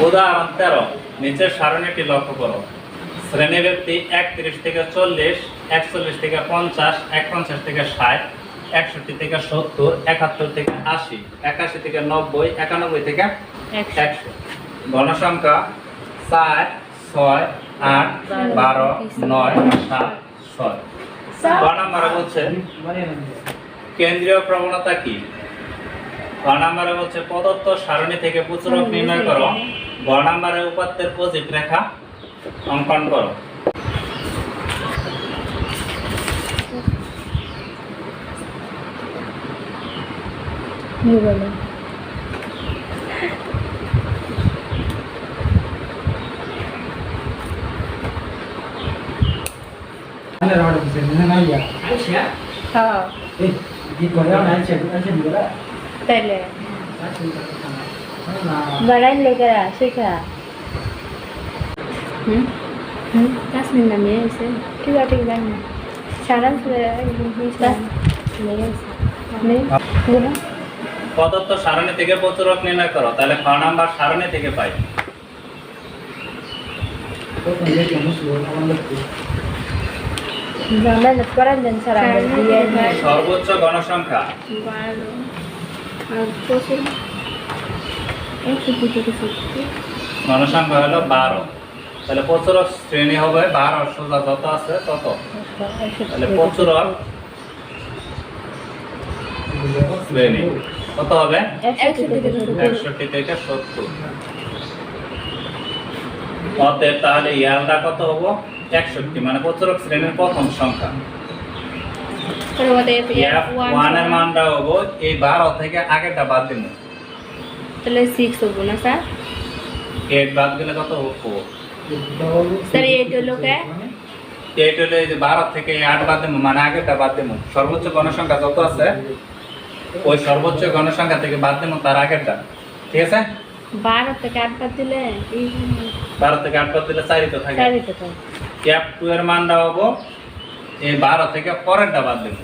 উদাহরণ 13 নিচের সারণীটি লক্ষ্য করো। শ্রেণী ব্যক্তি 31 থেকে 40, 41 থেকে 50, 51 থেকে 60, 61 থেকে 70, 71 থেকে 80, 81 থেকে 90, 91 থেকে 100। গণসংখ্যা 4, 6, 8, 12, 9, 7, 6। ক নম্বরে বলছে কেন্দ্রীয় প্রবণতা কি? ক নম্বরে বলছে প্রদত্ত সারণী থেকে প্রচুরক নির্ণয় করো। গ নম্বরে উপাত্তের পজিট রেখা অঙ্কন করো। Baran leker sikha. Kas minna me ise. Tiga tiga. Saran sudah bas. Ne. প্রদত্ত সারণী থেকে প্রচুরক নির্ণয় করো। তাহলে খ নাম্বার সারণী থেকে পাই। Zaman sekarang dan sarang dia. সর্বোচ্চ গণসংখ্যা 12 আর প্রচুর গণসংখ্যা হলো 12। তাহলে প্রচুরক শ্রেণী হবে 12, সোজা যত আছে তত। তাহলে প্রচুরক শ্রেণী কত হবে? 61 থেকে 70। অতএব তাহলে ইয়ালটা কত হবে? 61, মানে প্রচুরক শ্রেণীর প্রথম সংখ্যা। F1 এর মানটা হবে এই 12 থেকে আগেরটা বাদ দিন। তাহলে 6 হবে না স্যার? 8 বাদ দিলে কত হবে? স্যার 8 হলো কে? 8 হলো এই যে 12 থেকে 8 বাদ দিন, মানে আগেরটা বাদ দিন। সর্বোচ্চ গণসংখ্যা যত আছে ওই সর্বোচ্চ গণসংখ্যা থেকে বাদ দিন তার আগেরটা। ঠিক আছে? 12 থেকে 8 বাদ দিলে 12 থেকে 8 বাদ দিলে 4ই তো থাকে। 4ই তো থাকে। F2 এর মানটা হবে এই 12 থেকে পরেরটা বাদ দিন।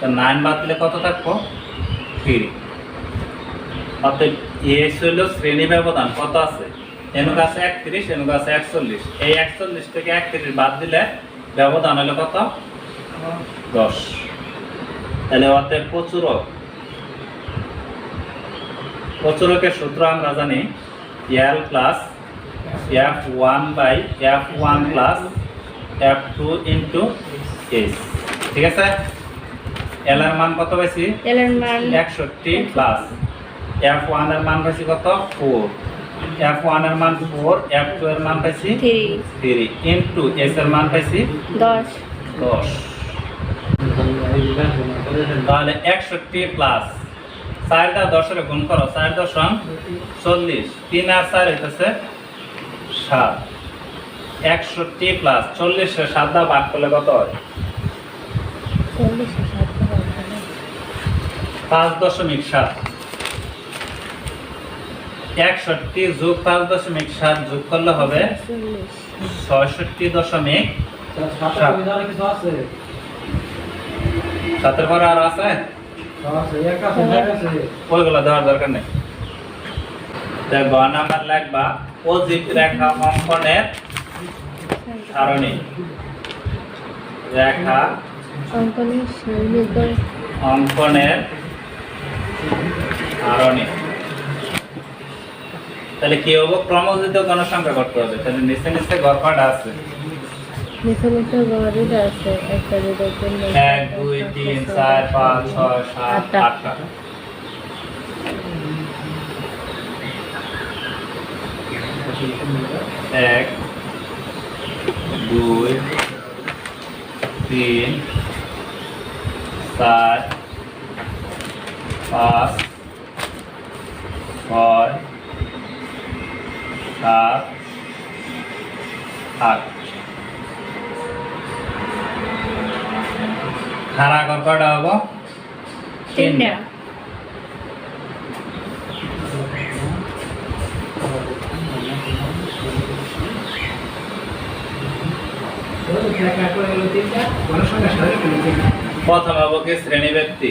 তো 9 বাদ দিলে কত থাকবো? 3। অতএব এস হলো শ্রেণী ব্যবধান কত আছে? এনুক আছে 31, এনুক আছে 41। এই 41 থেকে 31 বাদ দিলে ব্যবধান হলো কত? 10। তাহলে অতএব প্রচুরকের সূত্র আমরা জানি L plus F1 by F1 plus F2 into S। ঠিক আছে? L এর মান কত পাইছি? L এর মান 61 প্লাস F1 এর মান পাইছি কত? 4। F1 এর মান 4, F2 এর মান পাইছি 3 ইন্টু S এর মান পাইছি 10। তাহলে 61 প্লাস 4 দা 10 এর গুণ করো। 4 দশম 40, 3 আর 4 হইতেছে 7। 61 প্লাস 40 এর 7 দা ভাগ করলে কত হয়? 5.7। 61 যোগ 5.7 যোগ করলে হবে 66.7। 7 এর পরে আর আছে? ওইগুলো দেওয়ার দরকার নেই। গ নাম্বার লিখবা পজিট রেখা অঙ্কনের সারণী। রেখা অঙ্কনের সারণী। তাহলে কি হবে? ক্রমযুক্ত গণসংখ্যা করতে হবে। তাহলে নিচে নিচে গড় আছে। নিচে নিচে গড় আছে 1 2 3 4 5 6 7 8টা। 1 2 3 4 5 6 7 8। খারা কটা হবো? 3টা। প্রথম হবো কি শ্রেণী ব্যক্তি।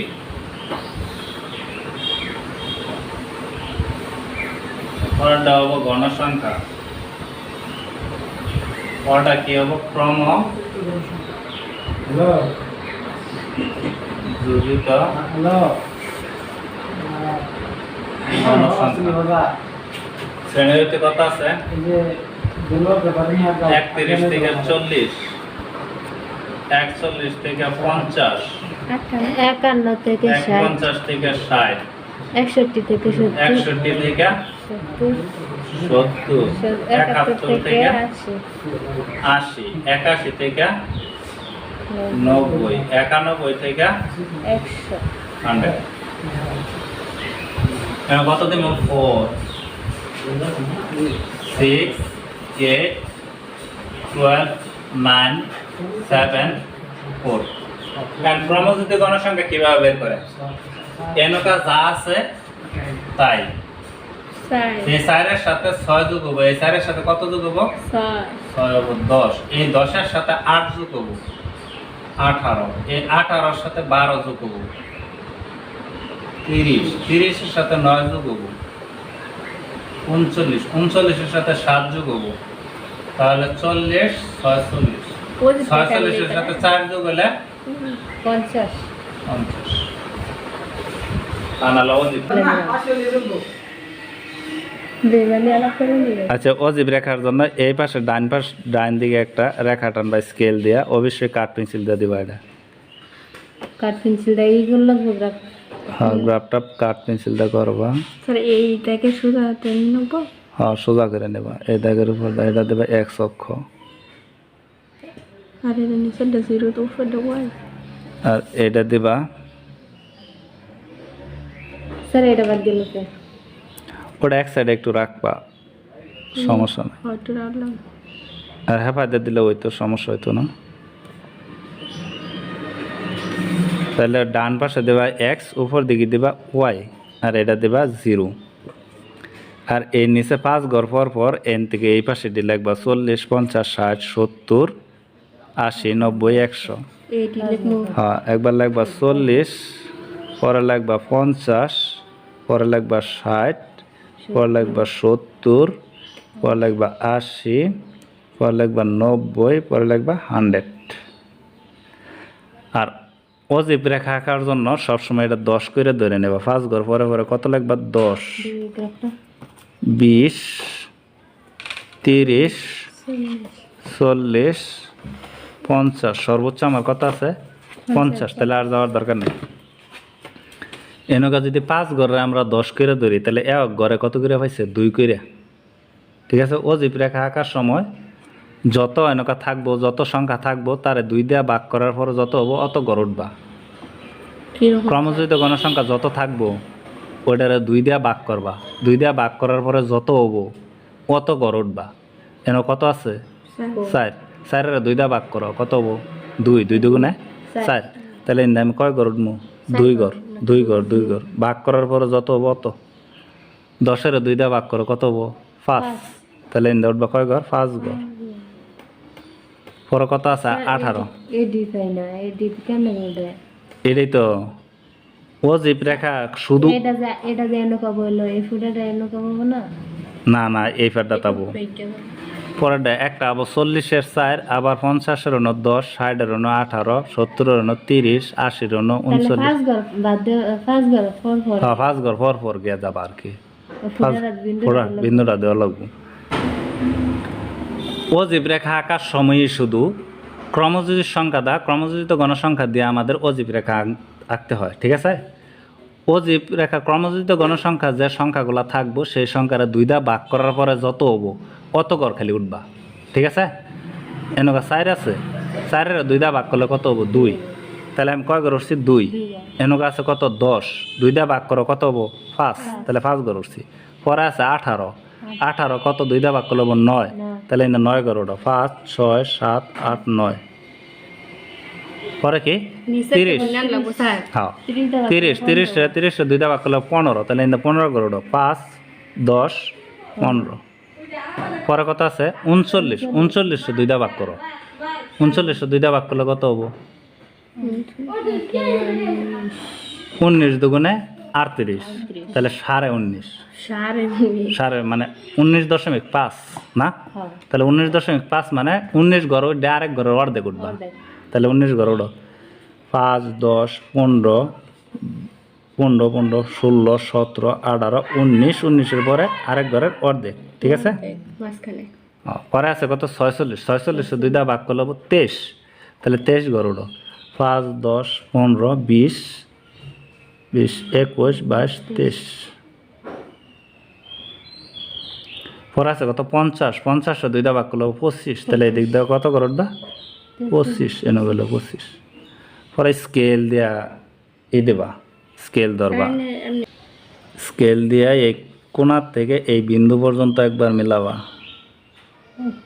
পরেরটা হবো গণসংখ্যা, পরেরটা কি হবো ক্রম যোজিত গণসংখ্যা। শ্রেণীতে কত আছে? 31 থেকে 40, 41 থেকে 50, 51 থেকে 60, 50 থেকে 60, 61 থেকে 70, 61 থেকে 70, 71 থেকে 80, 81 থেকে 90, 91 থেকে 100। 100। এখন কত দিব? 4, 6, 8, 12, 9, 7, 4। কারণ ক্রমযুক্ত গণসংখ্যা কিভাবে বের করে? এনকা যা আছে তাই এই 4 এর সাথে 6 যোগ হবো, এই 4 এর সাথে কত যোগ হবো? 6 হবো 10, এই 10 এর সাথে 8 যোগ হবো 18, এই 18 এর সাথে 12 যোগ হবো 30, 30 এর সাথে 9 যোগ হবো 39, 39 এর সাথে 7 যোগ হবো, তাহলে 40, 46, 46 এর সাথে 4 যোগ হলে 50। আচ্ছা, অজীব রেখার জন্য এই পাশে ডান দিকে একটা রেখা টানবা স্কেল দিয়া, অবশ্যই কাঠ পেন্সিল দিয়ে দিবা। এটা কাঠ পেন্সিল দিয়ে এইগুলো লাগবে গ্রাফ। হ্যাঁ, গ্রাফটা কাঠ পেন্সিল দিয়ে করবা। স্যার এইটাকে সোজা হাতে নেব। হ্যাঁ, সোজা করে নেবা। এই দাগের উপর এটা দেবা x অক্ষ, আর এর নিচে 0 তো উপরে দেওয়াই। আর এটা দিবা। স্যার এটা বাদ দিলে তো ওটা এক সাইডে একটু রাখবা, সমস্যা নেই। হয়তো রাখলাম। আর হেফাজতে দিলে ওই তো সমস্যা হইতো না। তাহলে ডান পাশে দেবা x, উপর দিকে দিবা y, আর এটা দেবা 0। আর এই নিচে 5 ঘর পর এন থেকে এই পাশে দিয়ে লাগবা 40, 50, 60, 70, 80, 90, 100। হ্যাঁ, একবার লাগবা 40, পরে লাগবা 50, পরে লাগবা 60, পরে লাগবা 70, পরে লাগবা 80, পরে লাগবা 90, পরে লাগবা 100। আর অজীব রেখা আঁকার জন্য সবসময় এটা 10 করে ধরে নেবা। 5 ঘর পরে পরে কত লাগবা? 10, 20, 30, 40, 50, সর্বোচ্চ আমার কত আছে? 50। তাহলে আর যাওয়ার দরকার নেই। এনকা যদি 5 ঘরে আমরা 10 করে ধরি, তাহলে এক ঘরে কত করে পাইছে? 2 করে। ঠিক আছে, অজীব রেখা আঁকার সময় যত এনকা থাকবো, যত সংখ্যা থাকবো, তারে 2 দিয়ে ভাগ করার পর যত হবো অত ঘর উঠবা। ক্রমযোজিত গণসংখ্যা যত থাকবো ওইটারে 2 দিয়ে ভাগ করবা, 2 দিয়ে ভাগ করার পরে যত হবো অত ঘর উঠবা। এন কত আছে? 4, 4 2 দিয়ে ভাগ করো, কত হবো? 2, 2 দুগুণে 4। তাহলে আমি কয় ঘর উঠবো? 2 ঘর, 2 ঘর, 2 ঘর। ভাগ করার পরে যত হবো অত। 10 2 দিয়ে ভাগ করো, কত হবো? 5। তাহলে উঠবা কয় ঘর? 5 ঘর। পরে কত আছে? 18। এটাই তো অজীব রেখা। শুধু না না, এই ফেরটা তাবো পরেরটা একটা আবার 40-এর 4, আবার 50-এর 10, 60-এর 18, 70-এর 30, 80-এর 39। 5 ঘর পর পর গিয়া যাবা আর কি, বিন্দুটা দেওয়া লাগবে। অজীব রেখা আঁকার সময়ই শুধু ক্রমযোজিত সংখ্যা দা, ক্রমযোজিত গণসংখ্যা দিয়ে আমাদের অজীব রেখা আঁকতে হয়। ঠিক আছে, অজীব রেখা ক্রমযোজিত গণসংখ্যা যে সংখ্যাগুলো থাকবো সেই সংখ্যাটা 2 দা ভাগ করার পরে যত হবো অত ঘর খালি উঠবা। ঠিক আছে, এনেকা 4 আছে, 4-এর 2 দা ভাগ করলে কত হবো? 2। তাহলে আমি কয় ঘর উঠছি? 2। এনেকা আছে কত? 10, 2 দা ভাগ করো, কত হবো? 5। তাহলে 5 ঘর উঠছি। পরে আছে 18, 18 কত? 2 দা ভাগ করলে হবো 9। তাহলে 9 ঘর ওঠো। 5, 6, 7, 8, 9। পরে কি? 30। হ্যাঁ, 30 2 দা ভাগ করলে 15। তাহলে 15 ঘর ওঠো। 5, 10, 15। পরে কত আছে? 39, 39 2 দা ভাগ করো। 39 2 দা ভাগ করলে কত হবো? 19 দুগুণে 38, তাহলে 19.5 সাড়ে মানে 19.5 না, তাহলে 19.5 মানে 19 ঘর ডাইরেক্ট ঘরের অর্ধেক উঠবা, তাহলে 19 ঘর উঠো। 5, 10, 15, 15, 15, 16, 17, 18, 19, 19-এর পরে আরেক ঘরের অর্ধেক, ঠিক আছে। মাঝখানে পরে আছে কত 46, 46 2 ভাগ করলে 23, তাহলে 23 ঘর উঠো। 5, 10, 15, 20, 21, 22, 23। পরে আছে কত 50, 50 2 ভাগ করলে 25, তাহলে এদিক দিয়ে কত ঘর উঠবা 25, এনে গেল 25। পরে স্কেল দিয়া দেবা, স্কেল ধরবা, স্কেল দিয়া এই কোণার থেকে এই বিন্দু পর্যন্ত একবার মিলাবা।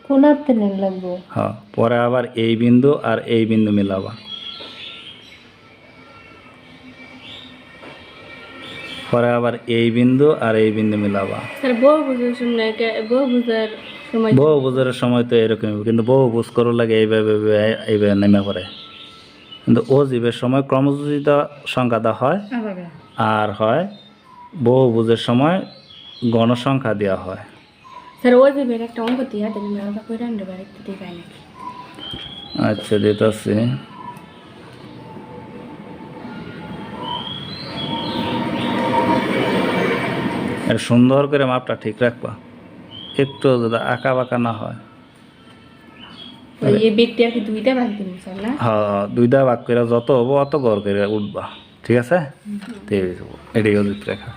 কোনার তেলে লাগবো। হ্যাঁ, পরে আবার এই বিন্দু আর এই বিন্দু মিলাবা, পরে আবার এই বিন্দু আর এই বিন্দু মিলাবা। স্যার বহুভুজের সময় তো এরকম, কিন্তু বহুভুজ করার লাগে এইভাবে এইভাবে নেমে পড়ে। কিন্তু অজীবের সময় ক্রমযোজিত সংখ্যা দেওয়া হয়, আর হয় বহুভুজের সময় গণসংখ্যা দেওয়া হয়। স্যার অজীবের একটা অঙ্ক দিয়া দেন, আমরা কইরা আনতে পারি, একটু দেখাই নাকি? আচ্ছা, দিতেছি। এটা সুন্দর করে মাপটা ঠিক রাখবা, একটু যদি আঁকা বাঁকা না হয়। এই ব্যক্তি আর কি দুইটা ভাগ দিন স্যার না? হ্যাঁ, 2 ভাগ করে যত হবো অত গড় করে উঠবা, ঠিক আছে। এটাই অজিত রেখা।